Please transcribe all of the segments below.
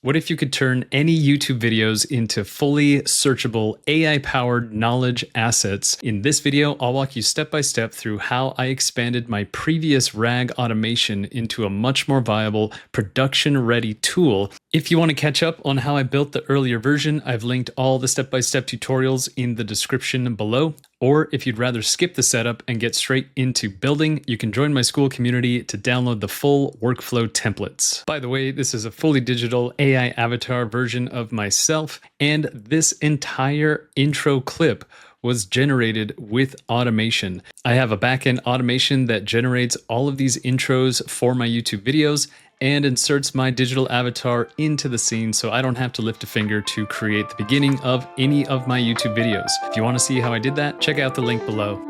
What if you could turn any YouTube videos into fully searchable AI-powered knowledge assets? In this video, I'll walk you step by step through how I expanded my previous RAG automation into a much more viable production-ready tool. If you want to catch up on how I built the earlier version, I've linked all the step-by-step tutorials in the description below. Or if you'd rather skip the setup and get straight into building, you can join my school community to download the full workflow templates. By the way, this is a fully digital AI avatar version of myself, and this entire intro clip was generated with automation. I have a backend automation that generates all of these intros for my YouTube videos and inserts my digital avatar into the scene so I don't have to lift a finger to create the beginning of any of my YouTube videos. If you want to see how I did that, check out the link below.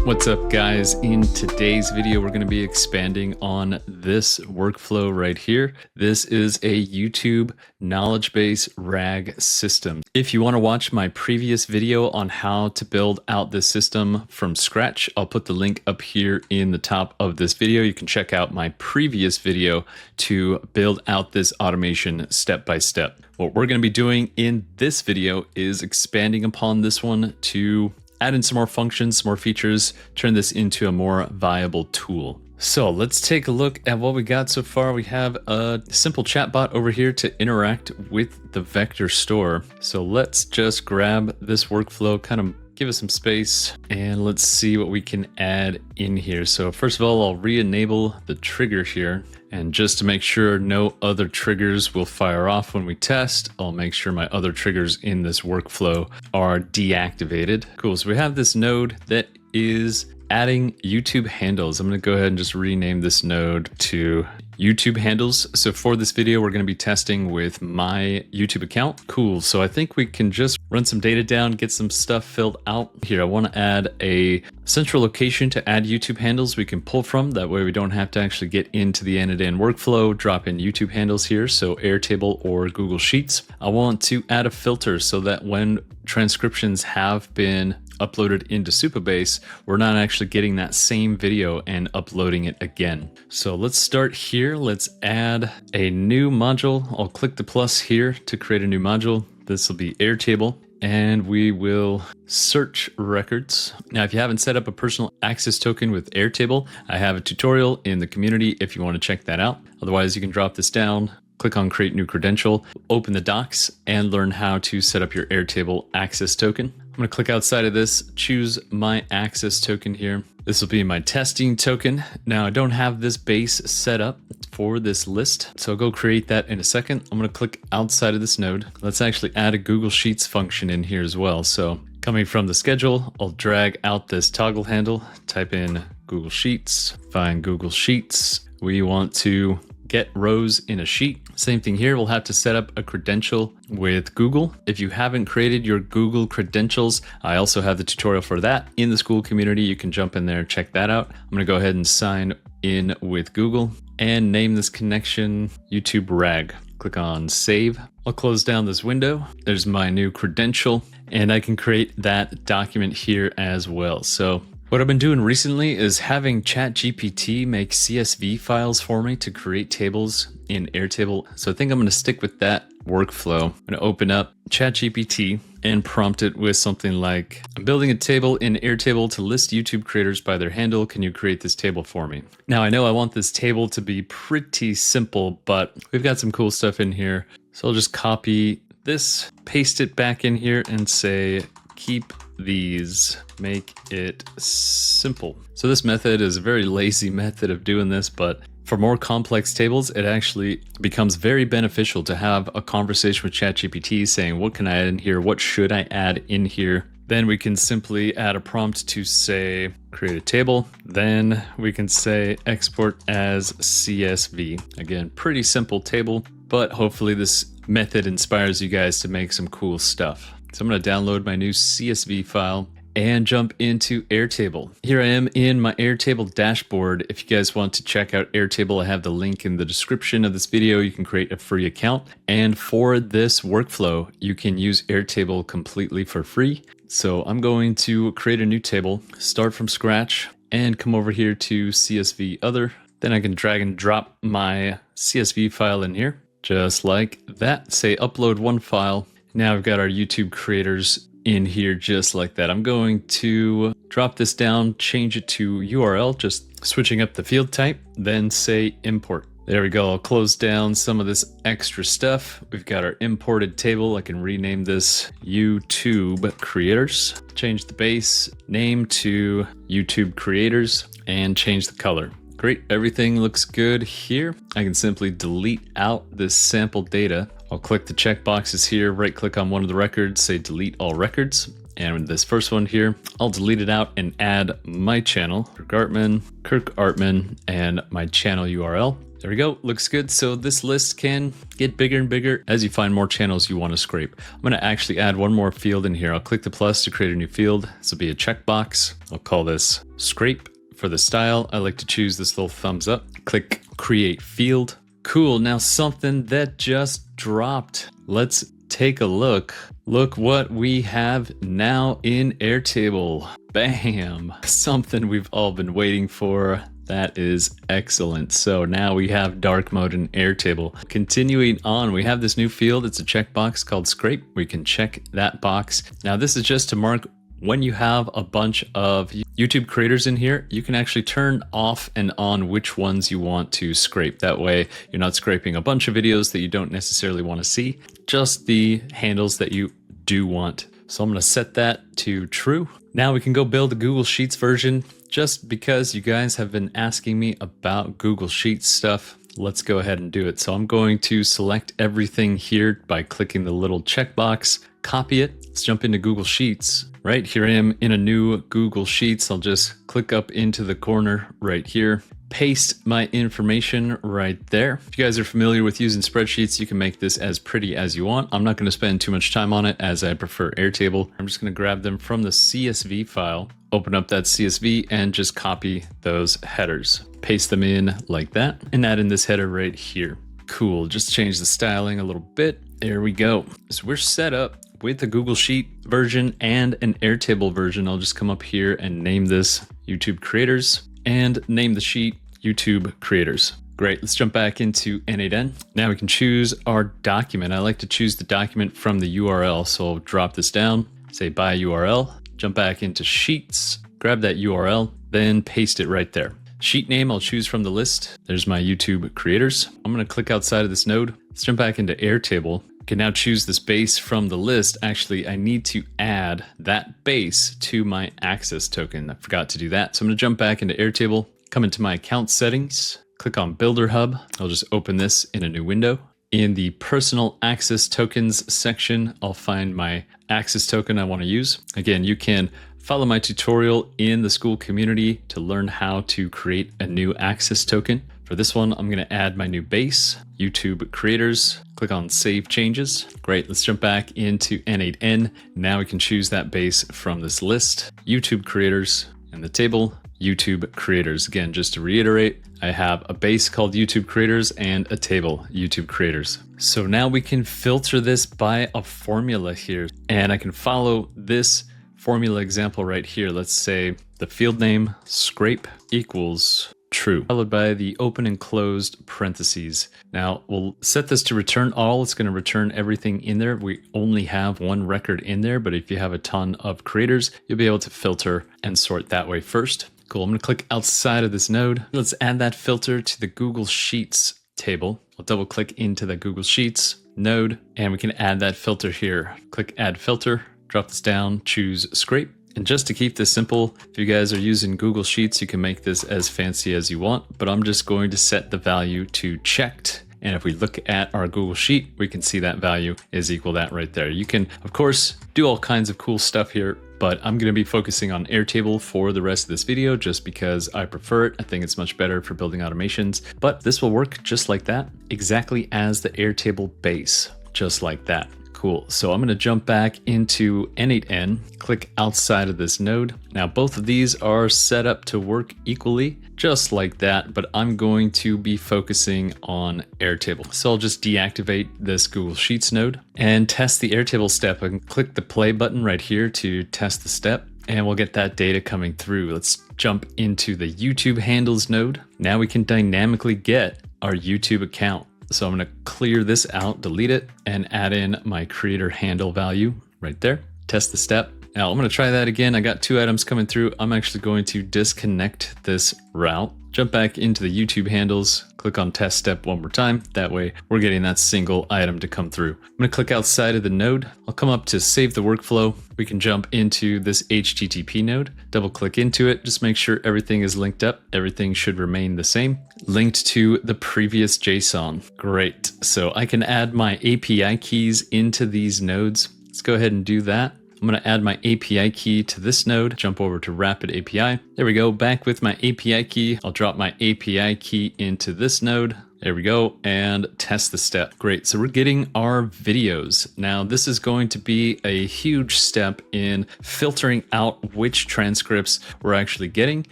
What's up, guys? In today's video, we're going to be expanding on this workflow right here. This is a YouTube knowledge base RAG system. If you want to watch my previous video on how to build out this system from scratch, I'll put the link up here in the top of this video. You can check out my previous video to build out this automation step by step. What we're going to be doing in this video is expanding upon this one to add in some more functions, some more features, turn this into a more viable tool. So let's take a look at what we got so far. We have a simple chatbot over here to interact with the vector store. So let's just grab this workflow, kind of give us some space, and let's see what we can add in here. So first of all, I'll re-enable the trigger here. And just to make sure no other triggers will fire off when we test, I'll make sure my other triggers in this workflow are deactivated. Cool, so we have this node that is adding YouTube handles. I'm gonna go ahead and just rename this node to YouTube handles. So for this video, we're gonna be testing with my YouTube account. Cool, so I think we can just run some data down, get some stuff filled out. Here, I wanna add a central location to add YouTube handles we can pull from. That way we don't have to actually get into the n8n workflow, drop in YouTube handles here, so Airtable or Google Sheets. I want to add a filter so that when transcriptions have been uploaded into Supabase, we're not actually getting that same video and uploading it again. So let's start here. Let's add a new module. I'll click the plus here to create a new module. This will be Airtable, and we will search records. Now, if you haven't set up a personal access token with Airtable, I have a tutorial in the community if you want to check that out. Otherwise, you can drop this down, click on create new credential, open the docs, and learn how to set up your Airtable access token. I'm going to click outside of this, choose my access token here. This will be my testing token. Now, I don't have this base set up for this list, so I'll go create that in a second. I'm going to click outside of this node. Let's actually add a Google Sheets function in here as well. So coming from the schedule, I'll drag out this toggle handle, type in Google Sheets, find Google Sheets. We want to get rows in a sheet. Same thing here, we'll have to set up a credential with Google. If you haven't created your Google credentials, I also have the tutorial for that in the school community. You can jump in there, check that out. I'm gonna go ahead and sign in with Google and name this connection YouTube RAG. Click on save. I'll close down this window. There's my new credential, and I can create that document here as well. So what I've been doing recently is having ChatGPT make CSV files for me to create tables in Airtable. So I think I'm going to stick with that workflow. I'm going to open up ChatGPT and prompt it with something like, I'm building a table in Airtable to list YouTube creators by their handle. Can you create this table for me? Now, I know I want this table to be pretty simple, but we've got some cool stuff in here. So I'll just copy this, paste it back in here, and say, keep these, make it simple. So this method is a very lazy method of doing this, but for more complex tables, it actually becomes very beneficial to have a conversation with ChatGPT saying, what can I add in here? What should I add in here? Then we can simply add a prompt to say, create a table. Then we can say export as CSV. Again, pretty simple table, but hopefully this method inspires you guys to make some cool stuff. So I'm going to download my new CSV file and jump into Airtable. Here I am in my Airtable dashboard. If you guys want to check out Airtable, I have the link in the description of this video. You can create a free account. And for this workflow, you can use Airtable completely for free. So I'm going to create a new table, start from scratch, and come over here to CSV other. Then I can drag and drop my CSV file in here, just like that. Say upload one file. Now we've got our YouTube creators in here just like that. I'm going to drop this down, change it to URL, just switching up the field type, then say import. There we go. I'll close down some of this extra stuff. We've got our imported table. I can rename this YouTube creators, change the base name to YouTube creators, and change the color. Great, everything looks good here. I can simply delete out this sample data. I'll click the checkboxes here, right click on one of the records, say delete all records. And with this first one here, I'll delete it out and add my channel, Kirk Artman, and my channel URL. There we go, looks good. So this list can get bigger and bigger as you find more channels you want to scrape. I'm gonna actually add one more field in here. I'll click the plus to create a new field. This will be a checkbox. I'll call this scrape. For the style, I like to choose this little thumbs up. Click create field. Cool, now something that just dropped. Let's take a look. Look what we have now in Airtable. Bam, something we've all been waiting for. That is excellent. So now we have dark mode in Airtable. Continuing on, we have this new field. It's a checkbox called scrape. We can check that box. Now this is just to mark when you have a bunch of YouTube creators in here, you can actually turn off and on which ones you want to scrape. That way you're not scraping a bunch of videos that you don't necessarily want to see, just the handles that you do want. So I'm going to set that to true. Now we can go build a Google Sheets version. Just because you guys have been asking me about Google Sheets stuff, let's go ahead and do it. So I'm going to select everything here by clicking the little checkbox, copy it. Let's jump into Google Sheets. Right here I am in a new Google Sheets. I'll just click up into the corner right here, paste my information right there. If you guys are familiar with using spreadsheets, you can make this as pretty as you want. I'm not going to spend too much time on it as I prefer Airtable. I'm just going to grab them from the CSV file, open up that CSV and just copy those headers. Paste them in like that and add in this header right here. Cool, just change the styling a little bit. There we go. So we're set up with the Google Sheet version and an Airtable version. I'll just come up here and name this YouTube Creators and name the sheet YouTube Creators. Great, let's jump back into n8n. Now we can choose our document. I like to choose the document from the URL. So I'll drop this down, say by URL, jump back into Sheets, grab that URL, then paste it right there. Sheet name, I'll choose from the list. There's my YouTube Creators. I'm gonna click outside of this node. Let's jump back into Airtable. Can now choose this base from the list. Actually, I need to add that base to my access token. I forgot to do that. So I'm gonna jump back into Airtable, come into my account settings, click on Builder Hub. I'll just open this in a new window. In the personal access tokens section, I'll find my access token I wanna use. Again, you can follow my tutorial in the school community to learn how to create a new access token. For this one, I'm gonna add my new base, YouTube Creators, click on Save Changes. Great, let's jump back into n8n. Now we can choose that base from this list, YouTube Creators, and the table, YouTube Creators. Again, just to reiterate, I have a base called YouTube Creators and a table, YouTube Creators. So now we can filter this by a formula here, and I can follow this formula example right here. Let's say the field name scrape equals true, followed by the open and closed parentheses. Now we'll set this to return all. It's going to return everything in there. We only have one record in there, but if you have a ton of creators, you'll be able to filter and sort that way first. Cool, I'm going to click outside of this node. Let's add that filter to the Google Sheets table. I'll double click into the Google Sheets node and we can add that filter here. Click add filter, drop this down, choose scrape. And just to keep this simple, if you guys are using Google Sheets, you can make this as fancy as you want, but I'm just going to set the value to checked. And if we look at our Google Sheet, we can see that value is equal to that right there. You can, of course, do all kinds of cool stuff here, but I'm going to be focusing on Airtable for the rest of this video just because I prefer it. I think it's much better for building automations, but this will work just like that, exactly as the Airtable base, just like that. Cool, so I'm gonna jump back into n8n, click outside of this node. Now both of these are set up to work equally, just like that, but I'm going to be focusing on Airtable. So I'll just deactivate this Google Sheets node and test the Airtable step. I can click the play button right here to test the step and we'll get that data coming through. Let's jump into the YouTube handles node. Now we can dynamically get our YouTube account. So I'm going to clear this out, delete it, and add in my creator handle value right there. Test the step. Now I'm going to try that again. I got 2 items coming through. I'm actually going to disconnect this route, jump back into the YouTube handles, click on test step one more time. That way we're getting that single item to come through. I'm going to click outside of the node. I'll come up to save the workflow. We can jump into this HTTP node, double click into it. Just make sure everything is linked up. Everything should remain the same. Linked to the previous JSON. Great. So I can add my API keys into these nodes. Let's go ahead and do that. I'm going to add my API key to this node, jump over to Rapid API. There we go, back with my API key. I'll drop my API key into this node. There we go, and test the step. Great, so we're getting our videos. Now this is going to be a huge step in filtering out which transcripts we're actually getting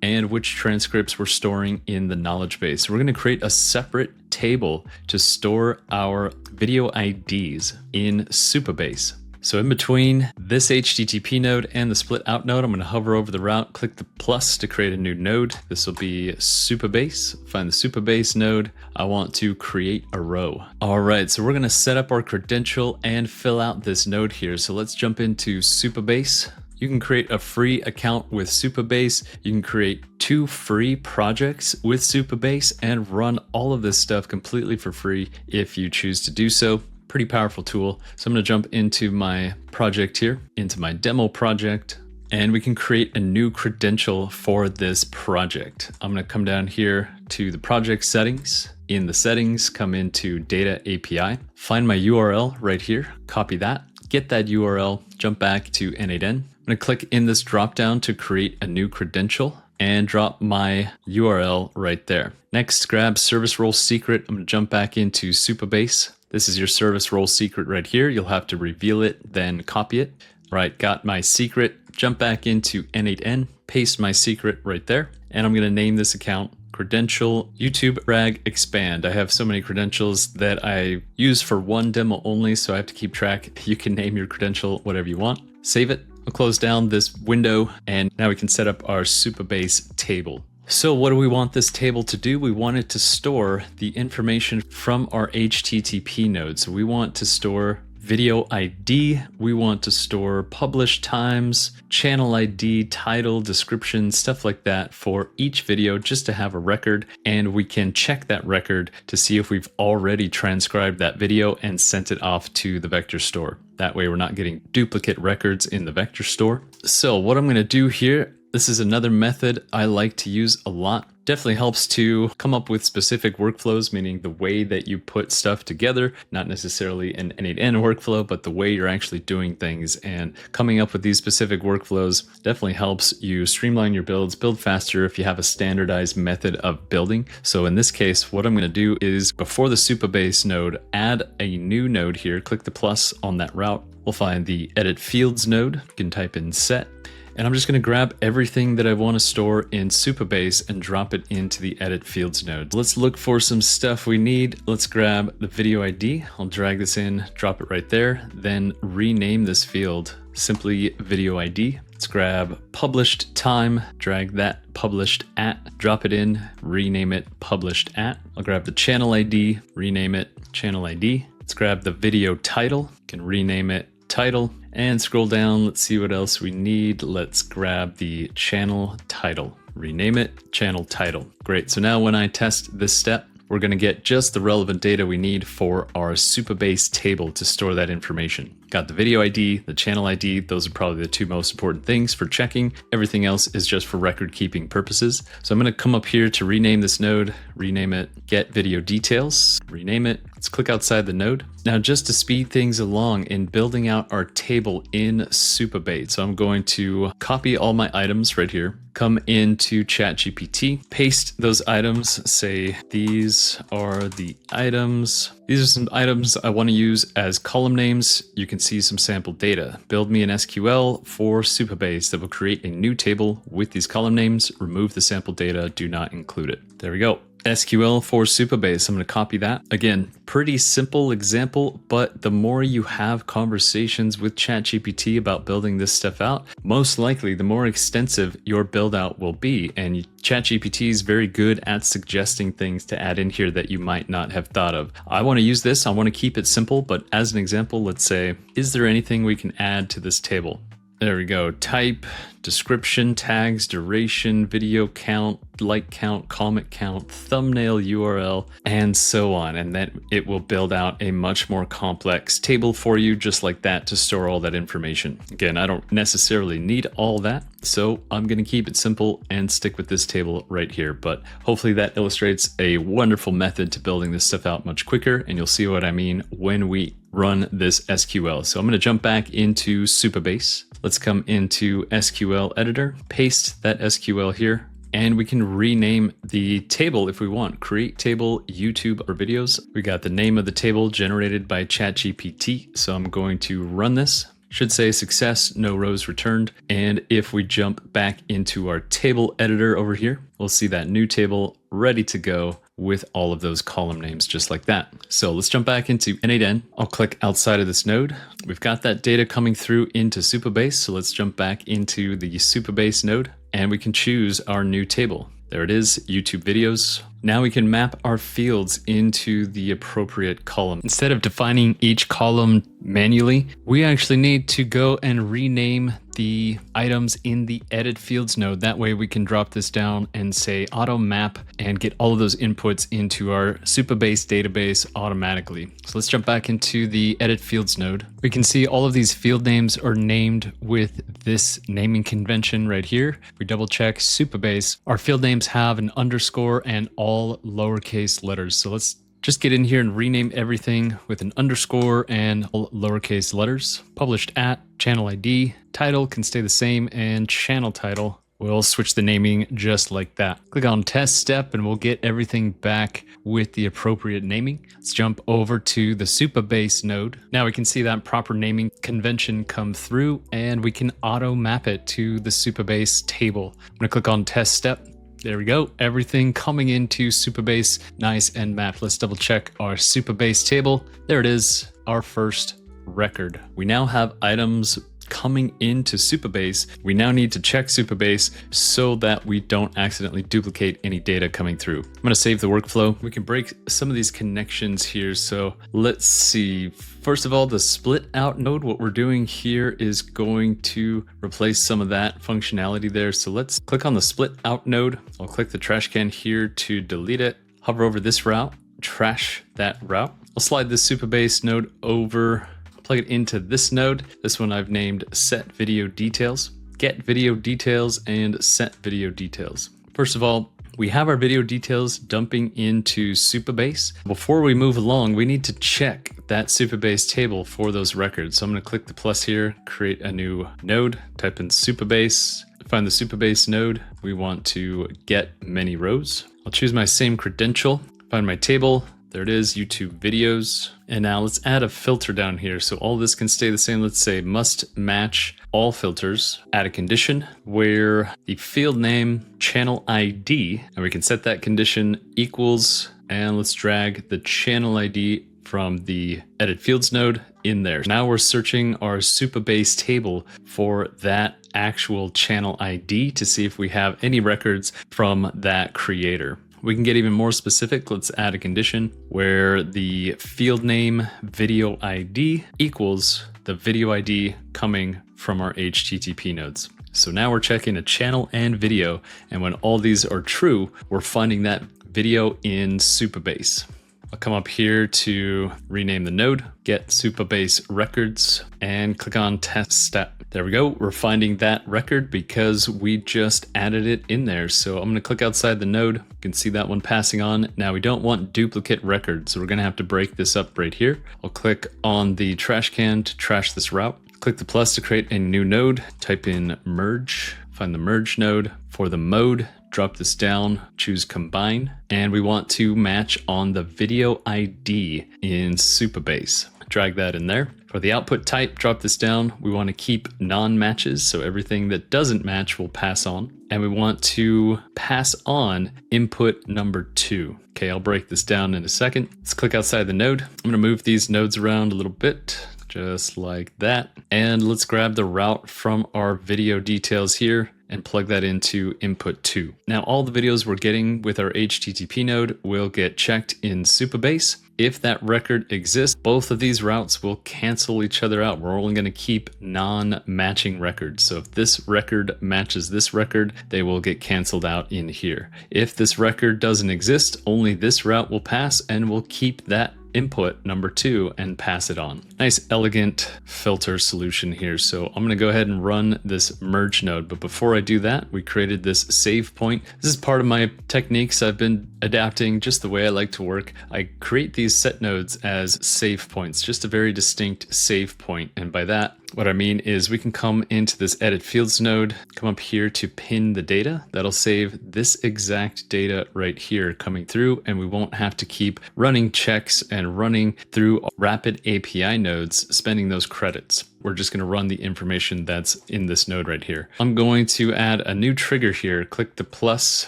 and which transcripts we're storing in the knowledge base. We're going to create a separate table to store our video IDs in Supabase. So in between this HTTP node and the split out node, I'm going to hover over the route, click the plus to create a new node. This will be Supabase. Find the Supabase node. I want to create a row. All right, so we're going to set up our credential and fill out this node here. So let's jump into Supabase. You can create a free account with Supabase. You can create 2 free projects with Supabase and run all of this stuff completely for free if you choose to do so. Pretty powerful tool. So I'm going to jump into my project here, into my demo project, and we can create a new credential for this project. I'm going to come down here to the project settings. In the settings, come into Data API, find my URL right here, copy that, get that URL, jump back to n8n. I'm going to click in this dropdown to create a new credential and drop my URL right there. Next, grab service role secret. I'm going to jump back into Supabase. This is your service role secret right here. You'll have to reveal it, then copy it. Right, got my secret, jump back into n8n, paste my secret right there. And I'm gonna name this account Credential YouTube Rag Expand. I have so many credentials that I use for one demo only, so I have to keep track. You can name your credential whatever you want. Save it, I'll close down this window, and now we can set up our Supabase table. So what do we want this table to do? We want it to store the information from our HTTP node. So we want to store video ID, we want to store published times, channel ID, title, description, stuff like that for each video just to have a record. And we can check that record to see if we've already transcribed that video and sent it off to the vector store. That way we're not getting duplicate records in the vector store. So what I'm going to do here, this is another method I like to use a lot. Definitely helps to come up with specific workflows, meaning the way that you put stuff together, not necessarily an n8n workflow, but the way you're actually doing things. And coming up with these specific workflows definitely helps you streamline your builds, build faster if you have a standardized method of building. So in this case, what I'm going to do is before the Supabase node, add a new node here, click the plus on that route. We'll find the edit fields node. You can type in set. And I'm just going to grab everything that I want to store in Supabase and drop it into the edit fields node. Let's look for some stuff we need. Let's grab the video ID. I'll drag this in, drop it right there, then rename this field simply video ID. Let's grab published time, drag that published at, drop it in, rename it published at. I'll grab the channel ID, rename it channel ID. Let's grab the video title, can rename it title, and scroll down. Let's see what else we need. Let's grab the channel title, rename it channel title. Great. So now when I test this step, we're going to get just the relevant data we need for our Supabase table to store that information. Got the video ID, the channel ID. Those are probably the 2 most important things for checking. Everything else is just for record keeping purposes. So I'm going to come up here to rename this node, rename it get video details, rename it. Let's click outside the node. Now, just to speed things along in building out our table in Supabase, so I'm going to copy all my items right here, come into ChatGPT, paste those items, say these are the items. These are some items I want to use as column names. You can see some sample data. Build me an SQL for Supabase that will create a new table with these column names. Remove the sample data. Do not include it. There we go. SQL for Supabase. I'm going to copy that. Again, pretty simple example, but the more you have conversations with ChatGPT about building this stuff out, most likely the more extensive your build out will be. And ChatGPT is very good at suggesting things to add in here that you might not have thought of. I want to use this. I want to keep it simple, but as an example, let's say, is there anything we can add to this table? There we go. Type, description, tags, duration, video count, like count, comment count, thumbnail URL, and so on. And then it will build out a much more complex table for you just like that to store all that information. Again, I don't necessarily need all that, so I'm going to keep it simple and stick with this table right here. But hopefully that illustrates a wonderful method to building this stuff out much quicker, and you'll see what I mean when we run this SQL. So I'm going to jump back into Supabase. Let's come into SQL editor, paste that SQL here, and we can rename the table if we want. Create table, YouTube or videos. We got the name of the table generated by ChatGPT. So I'm going to run this. Should say success, no rows returned. And if we jump back into our table editor over here, we'll see that new table ready to go with all of those column names just like that. So let's jump back into n8n. I'll click outside of this node. We've got that data coming through into Supabase. So let's jump back into the Supabase node and we can choose our new table. There it is, YouTube videos. Now we can map our fields into the appropriate column. Instead of defining each column manually, we actually need to go and rename the items in the edit fields node. That way we can drop this down and say auto map and get all of those inputs into our Supabase database automatically. So let's jump back into the edit fields node. We can see all of these field names are named with this naming convention right here. We double check Supabase. Our field names have an underscore and all lowercase letters. So let's just get in here and rename everything with an underscore and all lowercase letters. Published at, channel ID, title can stay the same, and channel title, we'll switch the naming just like that. Click on test step and we'll get everything back with the appropriate naming. Let's jump over to the Supabase node. Now we can see that proper naming convention come through and we can auto map it to the Supabase table. I'm gonna click on test step. There we go. Everything coming into Supabase, nice and mapped. Let's double check our Supabase table. There it is, our first record. We now have items coming into Supabase. We now need to check Supabase so that we don't accidentally duplicate any data coming through. I'm going to save the workflow. We can break some of these connections here. So let's see. First of all, the split out node, what we're doing here is going to replace some of that functionality there. So let's click on the split out node. I'll click the trash can here to delete it. Hover over this route, trash that route. I'll slide this Supabase node over, plug it into this node. This one I've named set video details, get video details and set video details. First of all, we have our video details dumping into Supabase. Before we move along, we need to check that Supabase table for those records. So I'm going to click the plus here, create a new node, type in Supabase, find the Supabase node. We want to get many rows. I'll choose my same credential, find my table. There it is, YouTube videos. And now let's add a filter down here. So all this can stay the same. Let's say must match all filters. Add a condition where the field name, channel ID, and we can set that condition equals, and let's drag the channel ID from the edit fields node in there. Now we're searching our Supabase table for that actual channel ID to see if we have any records from that creator. We can get even more specific. Let's add a condition where the field name video ID equals the video ID coming from our HTTP nodes. So now we're checking a channel and video. And when all these are true, we're finding that video in Supabase. I'll come up here to rename the node, get Supabase records, and click on test step. There we go. We're finding that record because we just added it in there. So I'm going to click outside the node. You can see that one passing on. Now we don't want duplicate records, so we're going to have to break this up right here. I'll click on the trash can to trash this route. Click the plus to create a new node. Type in merge, find the merge node. For the mode, drop this down, choose combine, and we want to match on the video ID in Supabase. Drag that in there. For the output type, drop this down. We want to keep non-matches, so everything that doesn't match will pass on. And we want to pass on input number 2. Okay, I'll break this down in a second. Let's click outside the node. I'm going to move these nodes around a little bit, just like that. And let's grab the route from our video details here and plug that into input 2. Now all the videos we're getting with our HTTP node will get checked in Supabase. If that record exists, both of these routes will cancel each other out. We're only going to keep non-matching records. So if this record matches this record, they will get canceled out in here. If this record doesn't exist, only this route will pass, and we'll keep that input number 2 and pass it on. Nice elegant filter solution here. So I'm going to go ahead and run this merge node. But before I do that, we created this save point. This is part of my techniques I've been adapting, just the way I like to work. I create these set nodes as save points, just a very distinct save point. And by that, what I mean is we can come into this edit fields node, come up here to pin the data. That'll save this exact data right here coming through, and we won't have to keep running checks and running through rapid API nodes, spending those credits. We're just going to run the information that's in this node right here. I'm going to add a new trigger here. Click the plus,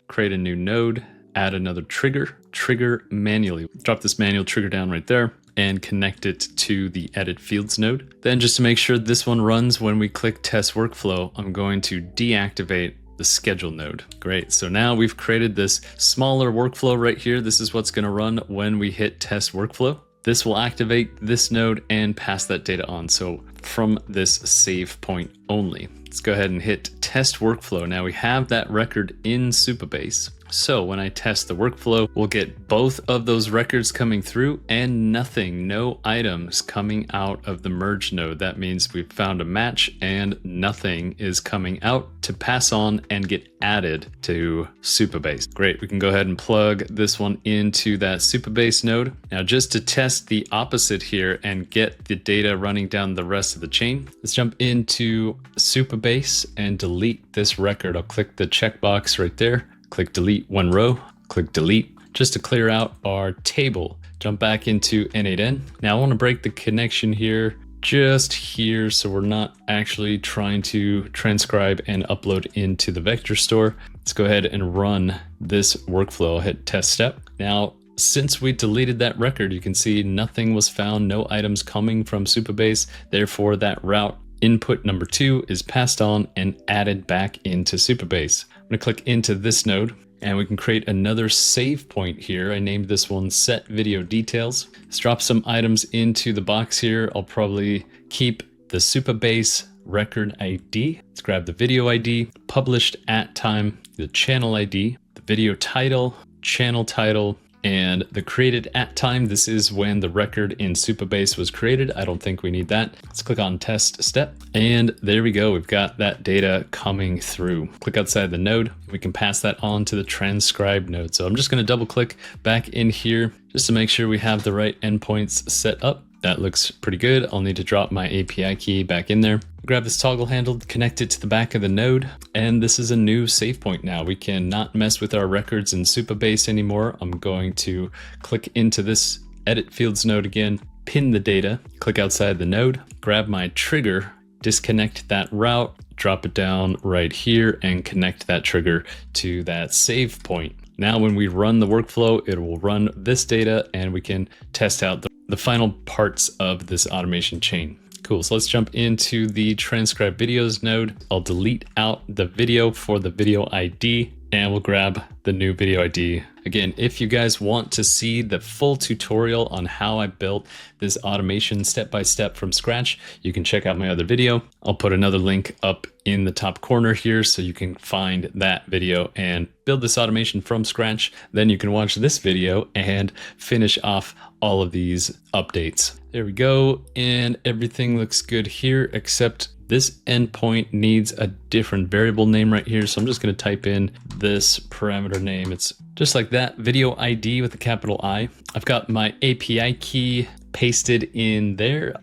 create a new node, add another trigger manually. Drop this manual trigger down right there and connect it to the edit fields node. Then just to make sure this one runs when we click test workflow, I'm going to deactivate the schedule node. Great, so now we've created this smaller workflow right here. This is what's gonna run when we hit test workflow. This will activate this node and pass that data on. So from this save point only. Let's go ahead and hit test workflow. Now we have that record in Supabase. So when I test the workflow, we'll get both of those records coming through and nothing, no items coming out of the merge node. That means we've found a match and nothing is coming out to pass on and get added to Supabase. Great, we can go ahead and plug this one into that Supabase node. Now just to test the opposite here and get the data running down the rest of the chain, let's jump into Supabase and delete this record. I'll click the checkbox right there. Click delete one row, click delete, just to clear out our table. Jump back into n8n. Now I want to break the connection here, just here, so we're not actually trying to transcribe and upload into the vector store. Let's go ahead and run this workflow. I'll hit test step. Now, since we deleted that record, you can see nothing was found, no items coming from Supabase. Therefore, that route input number 2 is passed on and added back into Supabase. I'm going to click into this node and we can create another save point here. I named this one set video details. Let's drop some items into the box here. I'll probably keep the Supabase record ID. Let's grab the video ID, published at time, the channel ID, the video title, channel title, and the created at time. This is when the record in Supabase was created. I don't think we need that. Let's click on test step. And there we go. We've got that data coming through. Click outside the node. We can pass that on to the transcribe node. So I'm just going to double click back in here just to make sure we have the right endpoints set up. That looks pretty good. I'll need to drop my API key back in there. Grab this toggle handle, connect it to the back of the node, and this is a new save point now. We cannot mess with our records in Supabase anymore. I'm going to click into this edit fields node again, pin the data, click outside the node, grab my trigger, disconnect that route, drop it down right here, and connect that trigger to that save point. Now when we run the workflow, it will run this data and we can test out the final parts of this automation chain. Cool, so let's jump into the transcribe videos node. I'll delete out the video for the video ID and we'll grab the new video ID. Again, if you guys want to see the full tutorial on how I built this automation step-by-step from scratch, you can check out my other video. I'll put another link up in the top corner here so you can find that video and build this automation from scratch. Then you can watch this video and finish off all of these updates. There we go, and everything looks good here except this endpoint needs a different variable name right here. So I'm just going to type in this parameter name. It's just like that, video ID with a capital I. I've got my API key pasted in there.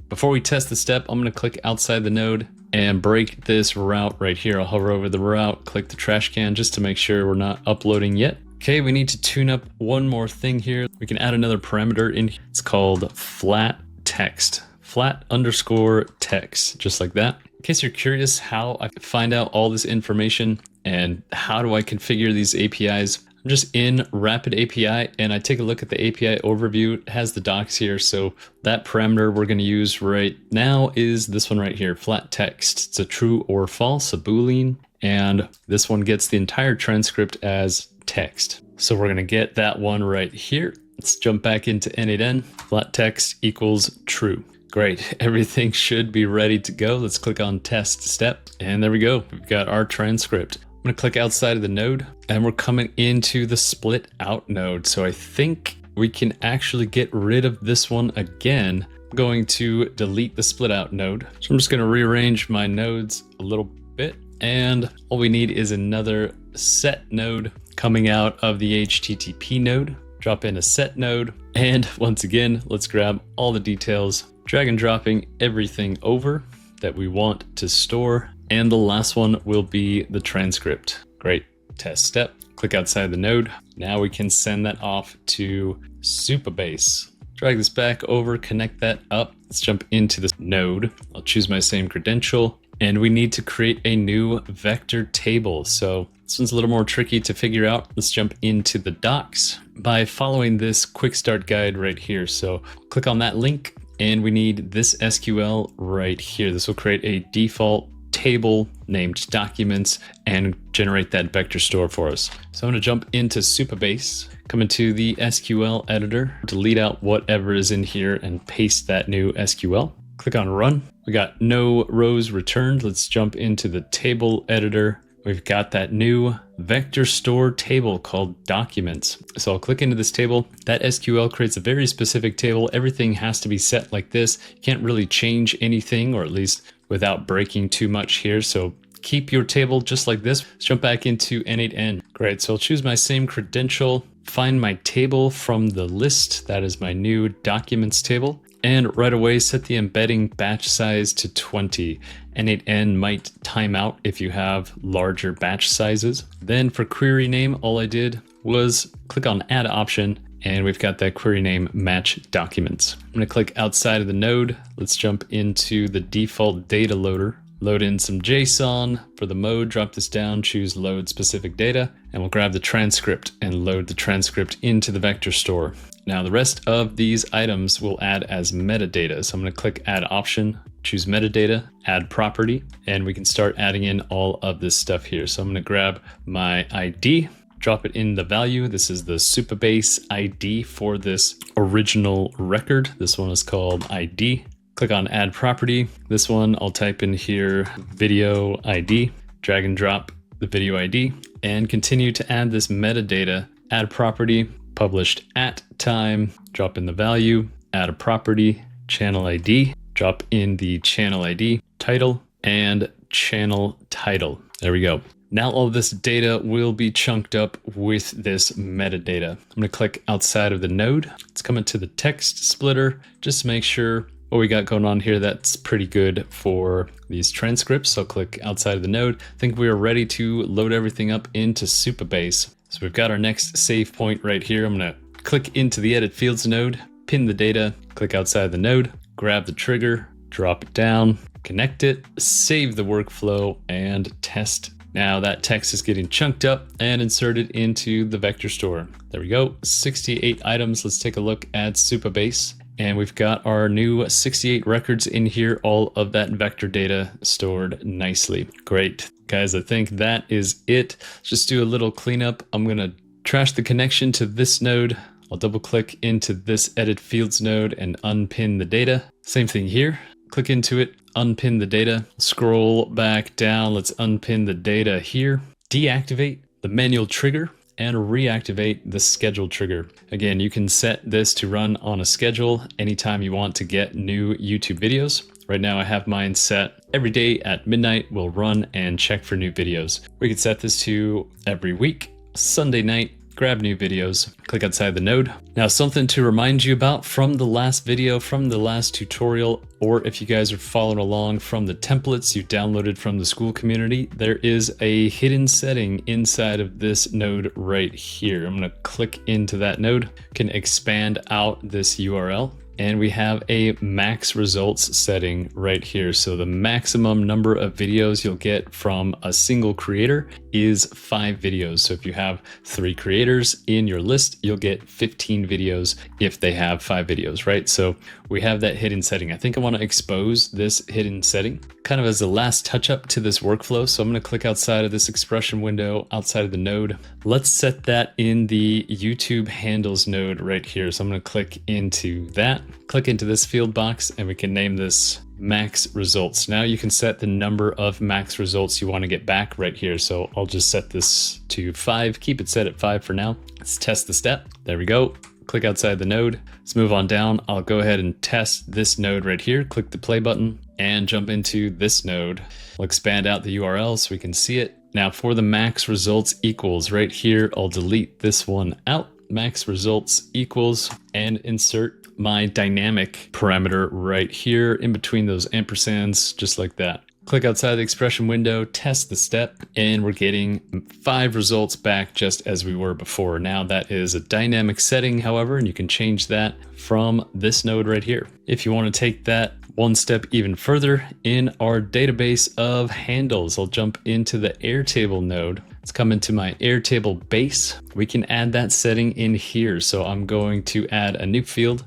Before we test the step, I'm going to click outside the node and break this route right here. I'll hover over the route, click the trash can just to make sure we're not uploading yet. Okay, we need to tune up one more thing here. We can add another parameter in. It's called flat text. flat underscore text, just like that. In case you're curious how I find out all this information and how do I configure these APIs, I'm just in Rapid API and I take a look at the API overview. It has the docs here. So that parameter we're going to use right now is this one right here, flat text. It's a true or false, a Boolean. And this one gets the entire transcript as text. So we're going to get that one right here. Let's jump back into n8n. Flat text equals true. Great. Everything should be ready to go. Let's click on test step. And there we go. We've got our transcript. I'm going to click outside of the node and we're coming into the split out node. So I think we can actually get rid of this one again. I'm going to delete the split out node. So I'm just going to rearrange my nodes a little bit. And all we need is another set node coming out of the HTTP node. Drop in a set node. And once again, let's grab all the details, drag and dropping everything over that we want to store. And the last one will be the transcript. Great. Test step. Click outside the node. Now we can send that off to Supabase. Drag this back over, connect that up. Let's jump into this node. I'll choose my same credential. And we need to create a new vector table. So this one's a little more tricky to figure out. Let's jump into the docs by following this quick start guide right here. So click on that link and we need this SQL right here. This will create a default table named documents and generate that vector store for us. So I'm going to jump into Supabase, come into the SQL editor, delete out whatever is in here and paste that new SQL. Click on run. We got no rows returned. Let's jump into the table editor. We've got that new vector store table called documents. So I'll click into this table. That SQL creates a very specific table. Everything has to be set like this. You can't really change anything, or at least without breaking too much here. So keep your table just like this. Let's jump back into n8n. Great, so I'll choose my same credential, find my table from the list. That is my new documents table. And right away, set the embedding batch size to 20. n8n might time out if you have larger batch sizes. Then for query name, all I did was click on add option, and we've got that query name match documents. I'm gonna click outside of the node. Let's jump into the default data loader. Load in some JSON. For the mode, drop this down, choose load specific data, and we'll grab the transcript and load the transcript into the vector store. Now the rest of these items will add as metadata. So I'm going to click add option, choose metadata, add property, and we can start adding in all of this stuff here. So I'm going to grab my ID, drop it in the value. This is the Supabase ID for this original record. This one is called ID. Click on add property. This one I'll type in here, video ID, drag and drop the video ID, and continue to add this metadata, add property, published at time, drop in the value, add a property, channel ID, drop in the channel ID, title, and channel title. There we go. Now all of this data will be chunked up with this metadata. I'm gonna click outside of the node. Let's come into the text splitter, just to make sure what we got going on here, that's pretty good for these transcripts. So click outside of the node. I think we are ready to load everything up into Supabase. So we've got our next save point right here. I'm gonna click into the edit fields node, pin the data, click outside the node, grab the trigger, drop it down, connect it, save the workflow, and test. Now that text is getting chunked up and inserted into the vector store. There we go, 68 items. Let's take a look at Supabase. And we've got our new 68 records in here, all of that vector data stored nicely. Great. Guys, I think that is it. Let's just do a little cleanup. I'm gonna trash the connection to this node. I'll double click into this edit fields node and unpin the data. Same thing here. Click into it, unpin the data, scroll back down. Let's unpin the data here. Deactivate the manual trigger and reactivate the schedule trigger. Again, you can set this to run on a schedule anytime you want to get new YouTube videos. Right now I have mine set every day at midnight. We'll run and check for new videos. We could set this to every week, Sunday night, grab new videos, click outside the node. Now something to remind you about from the last video, from the last tutorial, or if you guys are following along from the templates you downloaded from the school community, there is a hidden setting inside of this node right here. I'm gonna click into that node, can expand out this URL. and we have a max results setting right here. So the maximum number of videos you'll get from a single creator is 5 videos. So if you have 3 creators in your list, you'll get 15 videos if they have 5 videos, right? So we have that hidden setting. I think I want to expose this hidden setting kind of as the last touch up to this workflow. So I'm going to click outside of this expression window, outside of the node. Let's set that in the YouTube handles node right here. So I'm going to click into that, click into this field box, and we can name this max results. Now you can set the number of max results you want to get back right here. So I'll just set this to 5, keep it set at 5 for now. Let's test the step. There we go. Click outside the node. Let's move on down. I'll go ahead and test this node right here. Click the play button and jump into this node. We'll expand out the URL so we can see it. Now for the max results equals right here, I'll delete this one out. Max results equals and insert my dynamic parameter right here in between those ampersands, just like that. Click outside the expression window, test the step, and we're getting 5 results back just as we were before. Now that is a dynamic setting, however, and you can change that from this node right here. If you want to take that one step even further, in our database of handles, I'll jump into the Airtable node. Let's come into my Airtable base. We can add that setting in here. So I'm going to add a new field.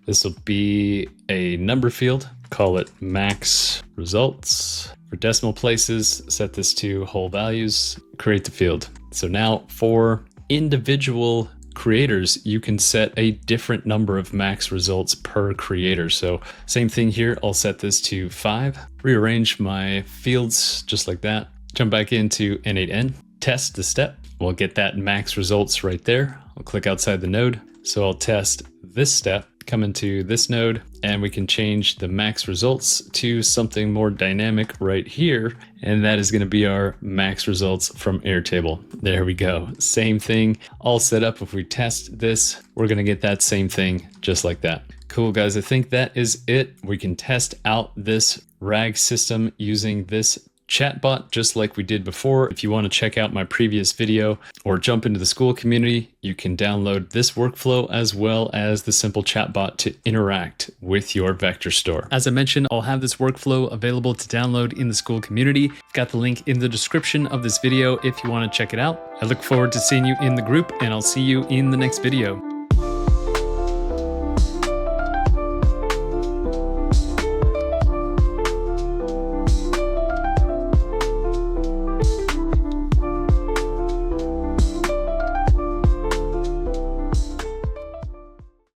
This will be a number field. Call it max results. For decimal places, set this to whole values, create the field. So now for individual creators, you can set a different number of max results per creator. So same thing here, I'll set this to 5, rearrange my fields just like that, jump back into n8n, test the step. We'll get that max results right there. I'll click outside the node. So I'll test this step, come into this node, and we can change the max results to something more dynamic right here. And that is going to be our max results from Airtable. There we go. Same thing all set up. If we test this, we're going to get that same thing just like that. Cool, guys. I think that is it. We can test out this RAG system using this chatbot just like we did before. If you want to check out my previous video or jump into the school community, you can download this workflow as well as the simple chatbot to interact with your vector store. As I mentioned, I'll have this workflow available to download in the school community. I've got the link in the description of this video if you want to check it out. I look forward to seeing you in the group, and I'll see you in the next video.